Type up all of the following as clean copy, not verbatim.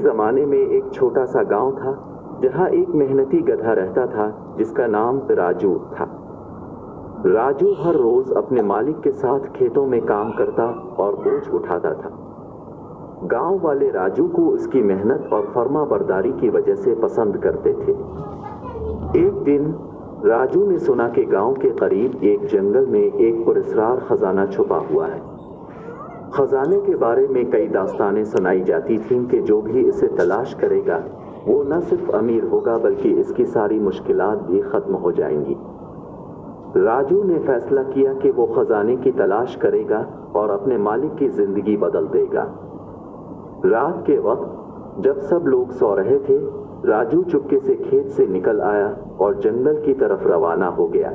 زمانے میں ایک چھوٹا سا گاؤں تھا جہاں ایک محنتی گدھا رہتا تھا جس کا نام راجو تھا۔ راجو ہر روز اپنے مالک کے ساتھ کھیتوں میں کام کرتا اور بوجھ اٹھاتا تھا۔ گاؤں والے راجو کو اس کی محنت اور فرما برداری کی وجہ سے پسند کرتے تھے۔ ایک دن راجو نے سنا کہ گاؤں کے قریب ایک جنگل میں ایک پراسرار خزانہ چھپا ہوا ہے۔ خزانے کے بارے میں کئی داستانیں سنائی جاتی تھیں کہ جو بھی اسے تلاش کرے گا وہ نہ صرف امیر ہوگا بلکہ اس کی ساری مشکلات بھی ختم ہو جائیں گی۔ راجو نے فیصلہ کیا کہ وہ خزانے کی تلاش کرے گا اور اپنے مالک کی زندگی بدل دے گا۔ رات کے وقت جب سب لوگ سو رہے تھے، راجو چپکے سے کھیت سے نکل آیا اور جنگل کی طرف روانہ ہو گیا۔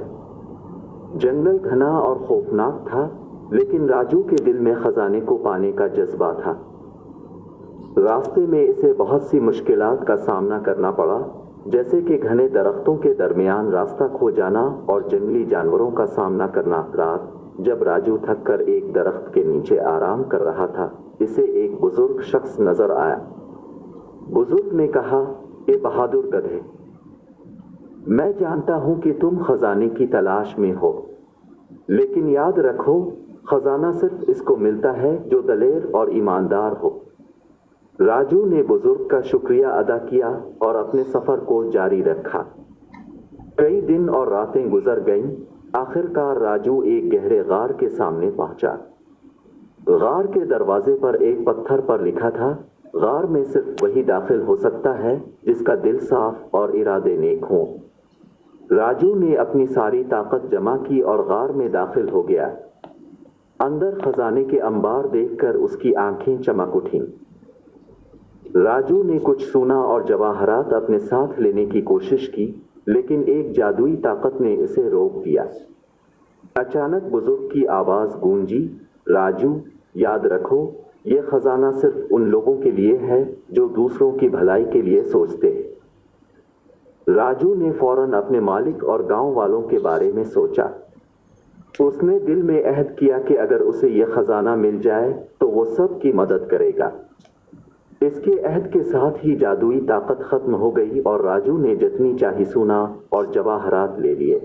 جنگل گھنا اور خوفناک تھا، لیکن راجو کے دل میں خزانے کو پانے کا جذبہ تھا۔ راستے میں اسے بہت سی مشکلات کا سامنا کرنا پڑا، جیسے کہ گھنے درختوں کے درمیان راستہ کھو جانا اور جنگلی جانوروں کا سامنا کرنا۔ رات جب راجو تھک کر ایک درخت کے نیچے آرام کر رہا تھا، اسے ایک بزرگ شخص نظر آیا۔ بزرگ نے کہا، اے بہادر گدھے، میں جانتا ہوں کہ تم خزانے کی تلاش میں ہو، لیکن یاد رکھو خزانہ صرف اس کو ملتا ہے جو دلیر اور ایماندار ہو۔ راجو نے بزرگ کا شکریہ ادا کیا اور اپنے سفر کو جاری رکھا۔ کئی دن اور راتیں گزر گئیں۔ آخرکار راجو ایک گہرے غار کے سامنے پہنچا۔ غار کے دروازے پر ایک پتھر پر لکھا تھا، غار میں صرف وہی داخل ہو سکتا ہے جس کا دل صاف اور ارادے نیک ہوں۔ راجو نے اپنی ساری طاقت جمع کی اور غار میں داخل ہو گیا۔ اندر خزانے کے انبار دیکھ کر اس کی آنکھیں چمک اٹھیں۔ راجو نے کچھ سونا اور جواہرات اپنے ساتھ لینے کی کوشش کی، لیکن ایک جادوئی طاقت نے اسے روک دیا۔ اچانک بزرگ کی آواز گونجی، راجو، یاد رکھو یہ خزانہ صرف ان لوگوں کے لیے ہے جو دوسروں کی بھلائی کے لیے سوچتے ہیں۔ راجو نے فوراً اپنے مالک اور گاؤں والوں کے بارے میں سوچا۔ اس نے دل میں عہد کیا کہ اگر اسے یہ خزانہ مل جائے تو وہ سب کی مدد کرے گا۔ اس کے عہد کے ساتھ ہی جادوئی طاقت ختم ہو گئی اور راجو نے جتنی چاہی سونا اور جواہرات لے لیے۔